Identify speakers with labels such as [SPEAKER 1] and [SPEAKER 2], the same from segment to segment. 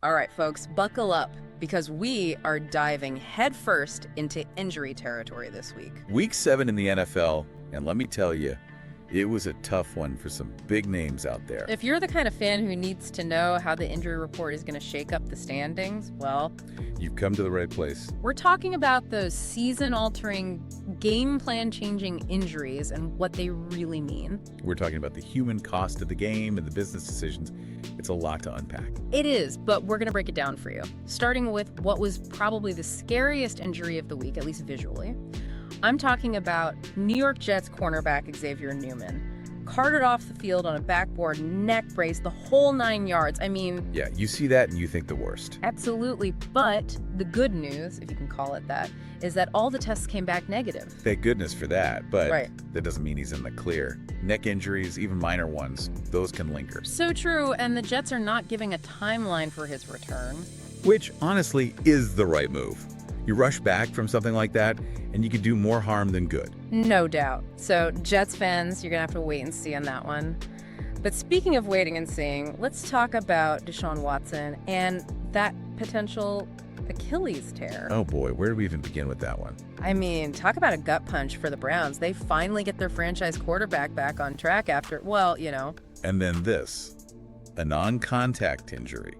[SPEAKER 1] All right, folks, buckle up because we are diving headfirst into injury territory this week.
[SPEAKER 2] Week 7 in the NFL, and let me tell you, it was a tough one for some big names out there.
[SPEAKER 1] If you're the kind of fan who needs to know how the injury report is going to shake up the standings, well,
[SPEAKER 2] You've come to the right place.
[SPEAKER 1] we're talking about those season-altering, game plan-changing injuries and what they really mean.
[SPEAKER 2] We're talking about the human cost of the game and the business decisions. It's a lot to unpack.
[SPEAKER 1] It is, but we're going to break it down for you, starting with what was probably the scariest injury of the week, at least visually. I'm talking about New York Jets cornerback Xavier Newman. Carted off the field on a backboard, neck brace, the whole 9 yards. I mean,
[SPEAKER 2] Yeah, you see that and you think the worst.
[SPEAKER 1] absolutely. But the good news, if you can call it that, is that all the tests came back negative.
[SPEAKER 2] Thank goodness for that, but
[SPEAKER 1] Right.
[SPEAKER 2] that doesn't mean he's in the clear. Neck injuries, even minor ones, those can linger.
[SPEAKER 1] So true, and the Jets are not giving a timeline for his return.
[SPEAKER 2] Which, honestly, is the right move. You rush back from something like that, and you could do more harm than good.
[SPEAKER 1] No doubt. So, Jets fans, you're going to have to wait and see on that one. But speaking of waiting and seeing, let's talk about Deshaun Watson and that potential Achilles tear.
[SPEAKER 2] Oh boy, where do we even begin with that one?
[SPEAKER 1] I mean, talk about a gut punch for the Browns. They finally get their franchise quarterback back on track after, well,
[SPEAKER 2] And then this, a non-contact injury,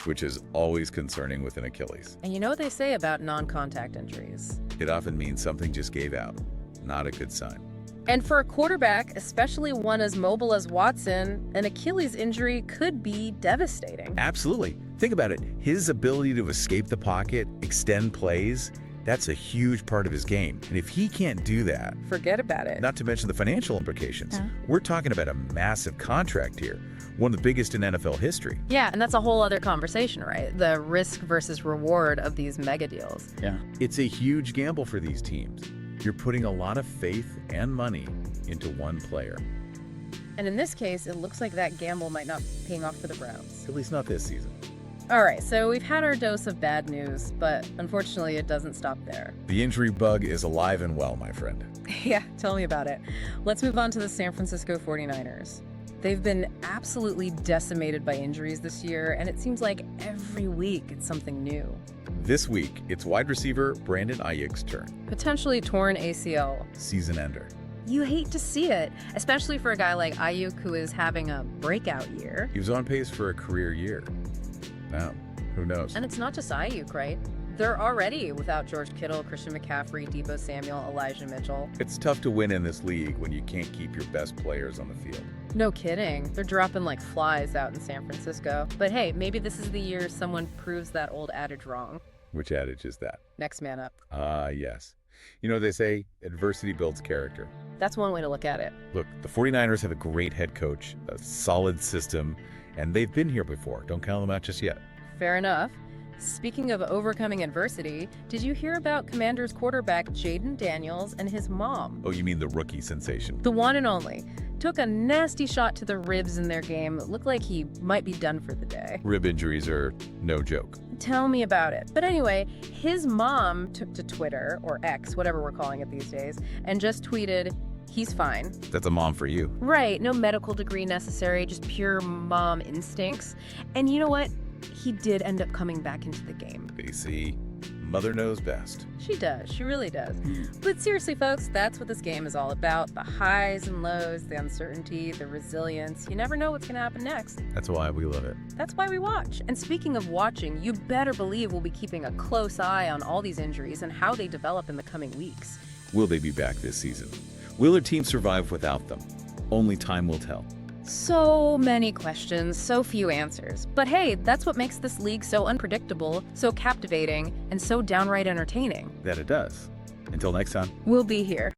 [SPEAKER 2] which is always concerning with an Achilles.
[SPEAKER 1] And you know what they say about non-contact injuries.
[SPEAKER 2] It often means something just gave out. Not a good sign.
[SPEAKER 1] And for a quarterback, especially one as mobile as Watson, an Achilles injury could be devastating.
[SPEAKER 2] Absolutely. Think about it. His ability to escape the pocket, extend plays, that's a huge part of his game. And if he can't do that,
[SPEAKER 1] Forget about it.
[SPEAKER 2] not to mention the financial implications,
[SPEAKER 1] Yeah.
[SPEAKER 2] we're talking about a massive contract here, one of the biggest in NFL history.
[SPEAKER 1] Yeah, and that's a whole other conversation, right? The risk versus reward of these mega deals.
[SPEAKER 2] Yeah. It's a huge gamble for these teams. You're putting a lot of faith and money into one player.
[SPEAKER 1] And in this case, it looks like that gamble might not be paying off for the Browns.
[SPEAKER 2] At least not this season.
[SPEAKER 1] All right, so we've had our dose of bad news, but unfortunately it doesn't stop there.
[SPEAKER 2] The injury bug is alive and well, my friend.
[SPEAKER 1] Yeah, tell me about it. Let's move on to the San Francisco 49ers. They've been absolutely decimated by injuries this year, and it seems like every week it's something new.
[SPEAKER 2] This week, it's wide receiver Brandon Ayuk's turn.
[SPEAKER 1] Potentially torn ACL.
[SPEAKER 2] Season ender.
[SPEAKER 1] You hate to see it, especially for a guy like Ayuk who is having a breakout year.
[SPEAKER 2] He was on pace for a career year. Now, who knows?
[SPEAKER 1] And it's not just Ayuk, right? They're already without George Kittle, Christian McCaffrey, Deebo Samuel, Elijah Mitchell.
[SPEAKER 2] It's tough to win in this league when you can't keep your best players on the field.
[SPEAKER 1] No kidding. They're dropping like flies out in San Francisco. But hey, maybe this is the year someone proves that old adage wrong.
[SPEAKER 2] Which adage is that?
[SPEAKER 1] Next man up.
[SPEAKER 2] Yes. You know, they say adversity builds character.
[SPEAKER 1] That's one way to look at it.
[SPEAKER 2] Look, the 49ers have a great head coach, a solid system, and they've been here before. Don't count them out just yet.
[SPEAKER 1] Fair enough. Speaking of overcoming adversity, did you hear about Commanders quarterback Jaden Daniels and his mom?
[SPEAKER 2] Oh, you mean the rookie sensation?
[SPEAKER 1] The one and only. Took a nasty shot to the ribs in their game. It looked like he might be done for the day.
[SPEAKER 2] Rib injuries are no joke.
[SPEAKER 1] Tell me about it. But anyway, his mom took to Twitter, or X, whatever we're calling it these days, and just tweeted, "He's fine."
[SPEAKER 2] That's a mom for you.
[SPEAKER 1] Right, no medical degree necessary, just pure mom instincts. And you know what? He did end up coming back into the game.
[SPEAKER 2] They see, mother knows best.
[SPEAKER 1] She does. She really does. But seriously, folks, that's what this game is all about. The highs and lows, the uncertainty, the resilience. You never know what's going to happen next.
[SPEAKER 2] That's why we love it.
[SPEAKER 1] That's why we watch. And speaking of watching, you better believe we'll be keeping a close eye on all these injuries and how they develop in the coming weeks.
[SPEAKER 2] Will they be back this season? Will their team survive without them? Only time will tell.
[SPEAKER 1] So many questions, so few answers. But hey, that's what makes this league so unpredictable, so captivating, and so downright entertaining.
[SPEAKER 2] That it does. Until next time.
[SPEAKER 1] We'll be here.